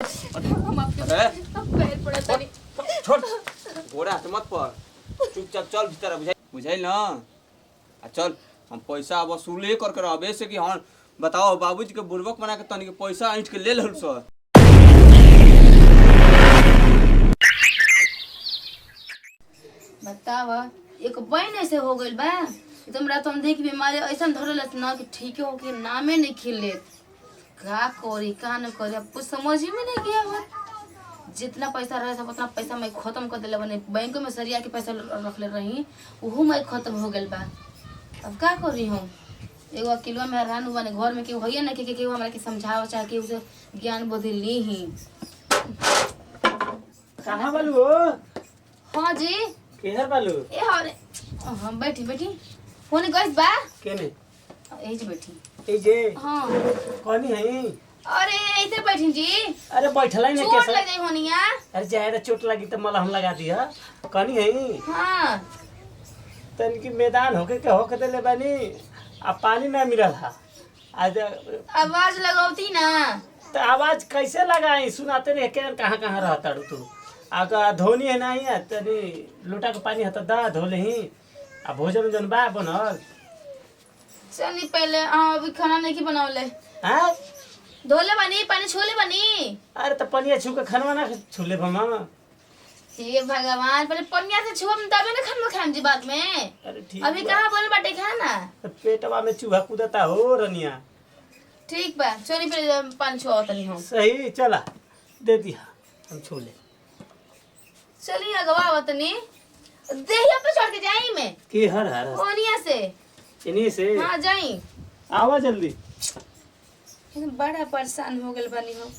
हम आपके पैर पड़ा तनी छोड़ घोड़ा हाथ मत पर चुपचाप चल भीतर बुझाइल ना आ चल हम पैसा वसूले करके रहबे से कि हाँ बताओ बाबूजी के बुर्बक बना के तनी के पैसा ऐंठ के ले लहल सर बताव एक बहन ऐसे हो गइल बा एकदम रात हम देख बीमारी ऐसा धरल ना कि ठीक हो के नामे नहीं खिले का करी का न करी अब कुछ समझ ही में नहीं गया हो। जितना पैसा रहे सब उतना पैसा मैं खत्म कर दिले बने बैंक में सरिया के पैसा रख ले रही वो मैं खत्म हो गइल बा। अब का करी हम एगो अकेला में रानू बने घर में केहू है ना कि केहू हमरा के समझाओ चाहे केहू से ज्ञान बुद्धि ली ही। कहाँ बालू हो? हाँ जी केहर बालू? ए हरे हम बैठी बैठी होने गइस बा केने? यही जी बैठी ए जे हाँ कौनी है? अरे ऐसे बैठी जी अरे बैठला ही नहीं चोट कैसे? लग जाई होनिया। अरे जाए चोट लगी तो मलहम लगा दिया। कौनी है? हाँ तन की मैदान होके के होके देले बानी आ पानी ना मिलल हा आज आवाज लगौती ना तो आवाज कैसे लगाई सुनाते नहीं के कहाँ रहता तू आका धोनी है नहीं है तनी लोटा के पानी हता दा धोले ही आ भोजन जन बा बनल चली पहले अभी खाना नहीं की बनावले हां धोले बनी पानी छोले बनी। अरे तो पनिया छू के खनवा ना छूले भमा। हे भगवान पहले पनिया से छुआ तबे ना खाना खाम जी बाद में। अरे ठीक अभी कहाँ बोल बाटे खाना पेटवा में चूहा कूदता हो रनिया। ठीक बा चली पहले पानी छुआ तनी हम सही चला दे दिया हम छोले चली अगवा तनी देहिया पे चढ़ के जाई मैं की हर हर ओनिया से इन्हीं से हाँ जाई आवा जल्दी। एकदम बड़ा परेशान हो गए बानी हम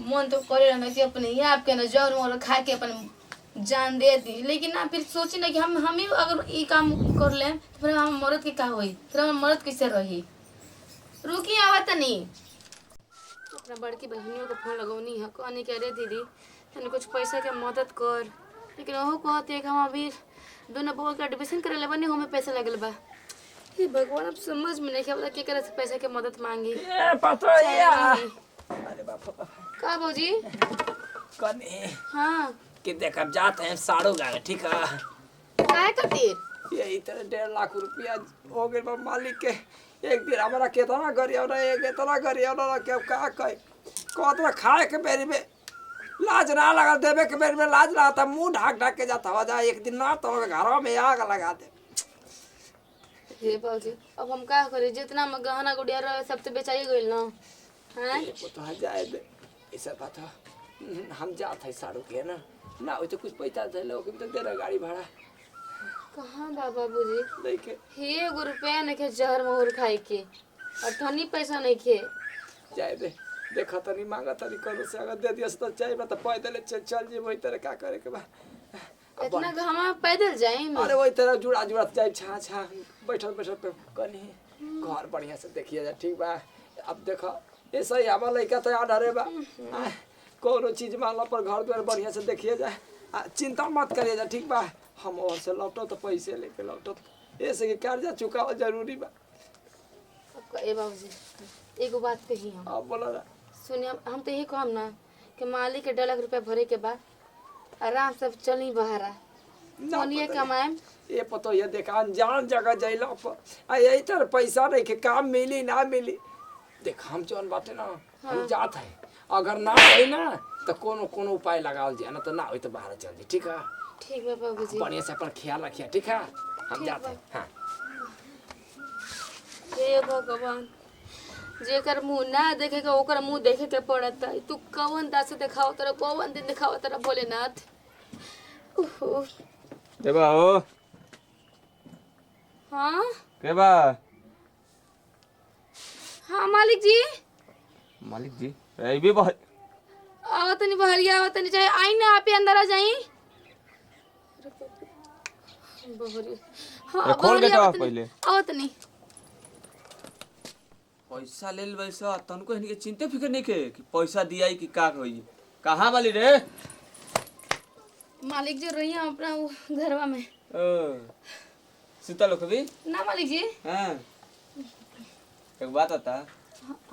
मन तो करे रहना कि अपने ही आपके ना जौर मोर खा के अपन जान दे दी लेकिन ना फिर सोची ना कि हम ही अगर ये काम कर ले तो फिर हम मर्द के का होई फिर हम मर्द कैसे रही। रुकी आवत नहीं अपना बड़की बहनियों को फोन लगौनी है कहने के अरे दीदी तनी कुछ पैसा के मदद कर लेकिन वह कहते कि हम अभी दोनों बहू का एडमिशन करे ले बनी हमें पैसा लगल बा। हे भगवान अब समझ में नहीं क्या के करे से पैसा के मदद मांगी। ए पतो या अरे बाप रे का भौजी कने हाँ कि देखब जात है साड़ो गावे ठीक है काय खातिर यही तरह 1.5 लाख रुपया हो गए बा मालिक के एक दिन हमारा केतना गरिया रहा एक इतना गरिया रहा के का कहे कहत खाए के बेरी में लाज ना लगा देवे के बेरी में लाज लगा था मुंह ढाक ढाक के जाता हो जा एक दिन ना तो घर में आग लगा दे। हे भौजी अब हम का करे जितना में गहना गुड़िया रहे सब तो बेचाई गइल ना हैं तो जाए दे ऐसा बात है हम जात है साड़ू के ना हो तो कुछ पैसा दे लो तो दे रहा गाड़ी भाड़ा कहाँ बाबा बुजी देखे हे एगो रुपया नहीं के जहर मोहर खाए के और धनी पैसा नहीं के जाए दे देखा तनी मांगा तनी करो से अगर दे दिया तो चाहिए तो पैदल चल जी वही तरह का करे के बा इतना गहमा पैदल जाए अरे वही तरह जुड़ा जुड़ा जाए छा छा बैठल बैठल पे कनी घर बढ़िया से देखिए जा ठीक बा। अब देखो ऐसा ही हमारा लड़का तो याद हरे बा कोनो चीज मांगला पर घर द्वार बढ़िया से देखिए जाए चिंता मत करिए जा ठीक बा। हम और से लौटो तो पैसे लेके लौटो ऐसे कि कर्जा चुकाओ जरूरी बा। ए बाबूजी एगो बात कही हम अब बोलो ना सुनिए हम तो यही कहम ना कि मालिक के 1.5 लाख रुपया भरे के बाद आराम से चली बहरा मोनिए कमाएम ये पतो ये देखा अनजान जगह जइला पर यही तरह पैसा नहीं के काम मिली ना मिली देख हम जौन बाटे ना हम जात है अगर ना होई ना तो कोनो कोनो उपाय लगावल जाए ना तो ना होई तो बाहर चल जी ठीक है। ठीक है बाबूजी बढ़िया से अपन ख्याल रखिए ठीक है हम जाते हैं। हाँ हे भगवान जेकर मुंह ना देखे के ओकर मुंह देखे के पड़ता है तू कौन दास दिखाओ तेरा कौन दिन दिखाओ तेरा भोलेनाथ। ओहो देबा हो हाँ केबा हाँ मालिक जी मालिक जी भी बहुत आवत नहीं बहरिया आवत नहीं चाहे आई ना आप ही अंदर आ जाई बहरी हाँ खोल के बहरिया तो पहले आवत नहीं पैसा लेल वैसा तनको इनके चिंता फिकर नहीं के कि पैसा दिया कि का होई कहाँ वाली रे मालिक जी रही हैं अपना वो घरवा में सुता लो कभी ना मालिक जी हाँ एक बात आता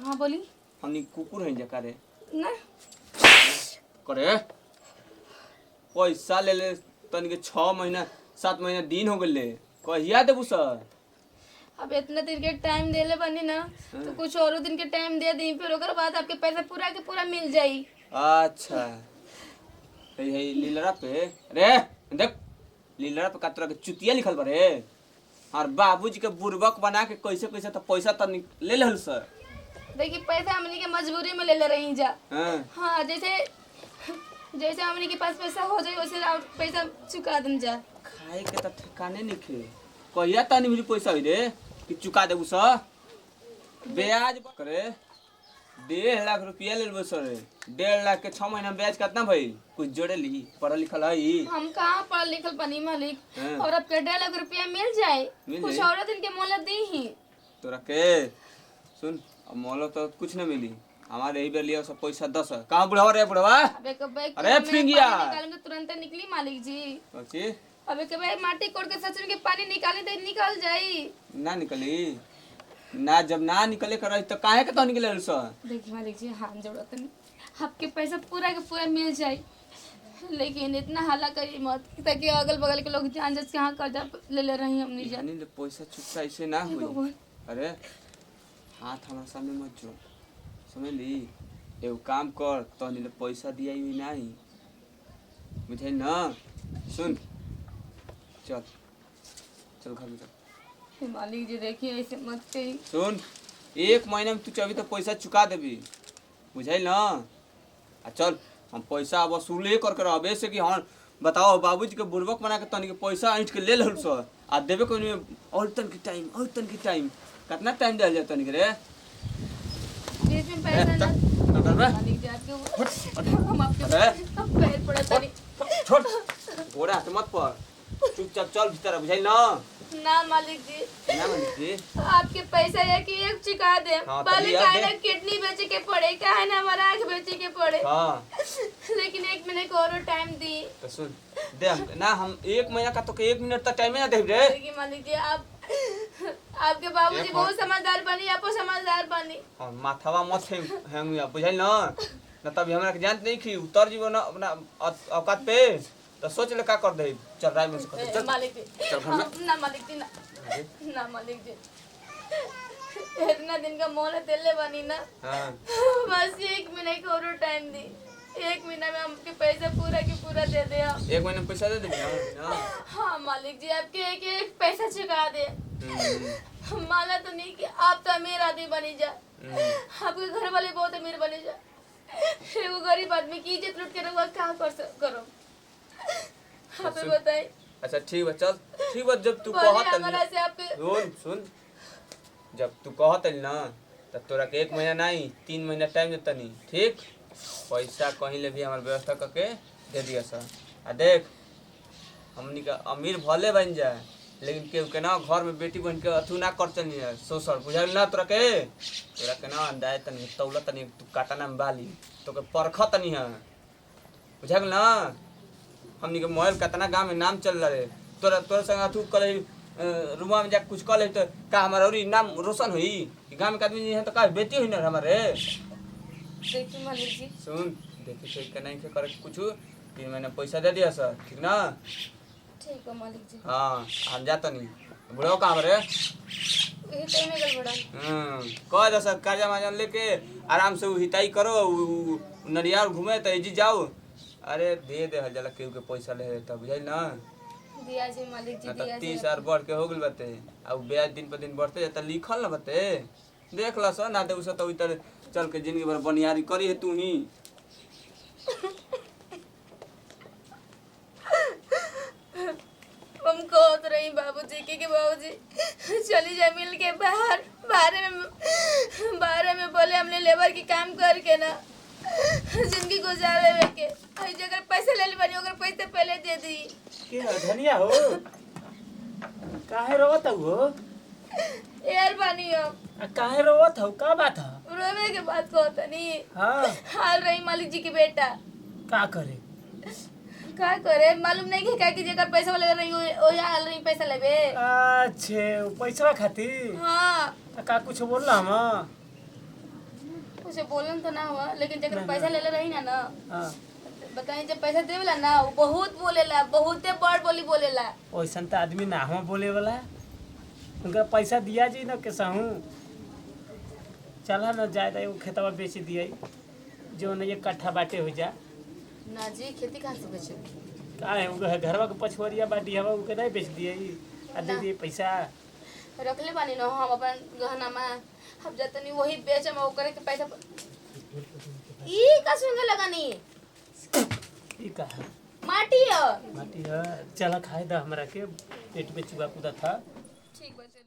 हाँ बोली हमनी कुकुर हैं जका रे ना करे पैसा ले ले तन के 6 महीना 7 महीना दिन हो गए कहिया देबू सर अब इतना दिन के टाइम देले बनी ना तो कुछ और दिन के टाइम दे दी फिर ओकर बाद आपके पैसा पूरा के पूरा मिल जाई। अच्छा हे लीलरा पे रे देख लीलरा पे कातरा के चुतिया लिखल बा रे और बाबूजी के बुर्बक बना के कैसे कैसे तो पैसा तो ले लेहल सर। देखिए पैसा हमनी के मजबूरी में ले ले रही जा। हाँ हाँ जैसे जैसे हमनी के पास पैसा हो जाए वैसे आप पैसा चुका दें जा। खाए के तो ठिकाने नहीं खे कहिया तनी मुझे पैसा हुई रे कि चुका देबू सर ब्याज करे 1.5 लाख रुपया ले लेबू सर 1.5 लाख के 6 महीना ब्याज कितना भइल कुछ जोड़े ली पढ़ल लिखल है हम कहाँ पढ़ लिखल बनी मालिक हाँ। और अब 1.5 लाख रुपया मिल जाए मिल कुछ जाए। और दिन के मोहलत दी ही। तोरा के सुन अब मोलो तो कुछ न मिली हमारे यही बेर लिया सब पैसा 10 है कहाँ बुढ़ावा रे बुढ़ावा अबे कबे अरे फिंगिया। निकालने तो तुरंत निकली मालिक जी। कच्ची अबे कबे माटी कोड़ के सच में के पानी निकाले तो निकल जाई। ना निकली ना जब ना निकले कर तो काहे के तो निकले सर। देखिए मालिक जी हाथ जोड़त नहीं आपके पैसा पूरा के पूरा मिल जाए लेकिन इतना हल्ला करी मत ताकि अगल बगल के लोग जान जस कहाँ कर्जा ले रही हमनी जा। यानी ले पैसा चुकता ऐसे ना हुई अरे हाथ हमारे सामने मत जो समझ ली एगो काम कर तो ले पैसा दिया हुई नहीं मुझे ना सुन चल चल घर में चल। मालिक जी देखिए ऐसे मत कही। सुन 1 महीना में तू चाहे तो पैसा चुका देबी बुझाइल ना आ चल हम पैसा वसूले करके रहबे से कि हाँ बताओ बाबूजी के बुर्बक बना के तनी के पैसा ऐंठ के ले लहल सर आ देबे कोई में और तन की टाइम कितना टाइम दे जा तनी के रे बीच में पैसा ना चल बे मालिक जी आपके हम आपके अरे। पैर पड़े तनी छोड़ घोड़ा हाथ मत पर चुपचाप चल भीतर भुजाइल ना ना मालिक जी ना मालिक जी आपके पैसा या कि एक चुका दे हाँ, तो पहले लिया काहे दे। ना किडनी बेचे के पड़े काहे ना हमारा आँख बेचे के पड़े हाँ लेकिन 1 महीने को और टाइम दी। तो सुन दे ना हम 1 महीना का तो के 1 मिनट तक टाइम ना दे रे देखिए मालिक जी आप आपके बाबूजी एक बहुत समझदार बनी आपो समझदार बनी। हाँ माथावा मत हैंग बुझाइल ना न तभी हमरा के जानत नहीं की उतर जीवो ना अपना औकात पे तो सोच ले का कर दे चल राय में से चल मालिक जी चल घर में। ना मालिक जी ना मालिक जी इतना दिन का मोहलत दिले बनी ना हाँ बस 1 महीने का और टाइम दी 1 महीना में हमके पैसा पूरा के पूरा दे दे आप। 1 महीने में पैसा दे देबी ना हाँ मालिक जी आपके एक पैसा चुका दे। माना तो नहीं कि आप तो अमीर आदमी बनी जा आपके घर वाले बहुत अमीर बने जा वो गरीब आदमी की इज्जत लूट के रहुआ क्या करो आप ही बताइए। अच्छा ठीक बा चल ठीक बा जब तू बोलिए कहत हमारा से आपके सुन सुन जब तू कहत ना तब तोरा के 1 महीना नहीं 3 महीना टाइम देता नहीं ठीक पैसा कहीं ले भी हमार व्यवस्था करके दे दिया सर आ देख हमनी का अमीर भले बन जाए लेकिन केहू के ना घर में बेटी बन के अथू ना कर चली सोसर बुझाइल ना तोरा के ना अंदाज तनी तौला तनी तू काटा ना बाली तो के परख तनी है बुझाइल ना हमनी के मोबाइल कितना गांव में नाम चल रहा है तोरा संग अथू करे रूमा में जाके कुछ कर ले तो का हमारा और नाम रोशन हुई गांव में के आदमी है तो का बेटी हुई ना हमारे देखिए मालिक जी सुन देखी से के नहीं के करे कुछ 3 महीना पैसा दे दिया सर ठीक ना ठीक है मालिक जी। हाँ हम जाता नहीं बुढ़ाओ कहाँ पर है ये टाइम में गल बड़ा कह दो सर कर्जा माजन लेके आराम से हिताई करो नरियार घूमे तो जी जाओ अरे दे हजार केहू के पैसा ले तो बुझाई ना दिया जी मालिक जी ना तो दिया जी 30 हजार बढ़ के हो गल बते अब ब्याज दिन पर दिन बढ़ते जाता लिखल ना बते देख ला सर ना दे तो इधर चल के जिंदगी भर बनियारी करी है तू ही हम कहत रही बाबूजी के बाबूजी चली जाए मिल के बाहर में बोले हमने लेबर की काम करके ना जिंदगी गुजारे में के अगर पैसे ले ली बनी अगर पैसे पहले दे दी के धनिया हो काहे रोवत हो यार बानी हम काहे रोवत हो का बात है रोवे के बात कहता नहीं हाँ हाल रही मालिक जी की बेटा का करे का करे मालूम नहीं कि का की जगह पैसा वाले रही ओ या हाल रही पैसा लेबे अच्छे पैसा खातिर हाँ का कुछ बोल रहा हम कुछ बोलन तो ना हुआ लेकिन जब पैसा ले ले रही ना हाँ बताई जब पैसा देवेला ना वो बहुत बोलेला बहुते बड़ बोली बोलेला। वैसन तो आदमी ना हो बोले वाला उनका पैसा दिया जी ना कैसा हूँ चला ना जाए एगो खेतवा बेच दिया जो न 1 कट्ठा बाटे हो जा ना जी खेती कहाँ से बेचे का है उनका घरवा के पछुआरिया बाटी हवा उनके नहीं बेच दिए आ दे दिए पैसा रखले बानी ना हम अपन गहना में हम जतनी वही बेचे में ओकरे के पैसा ई का सुंगे लगानी ई का है माटी है माटी है चला खाए दा हमरा के पेट में चुआ कूदा था ठीक बचे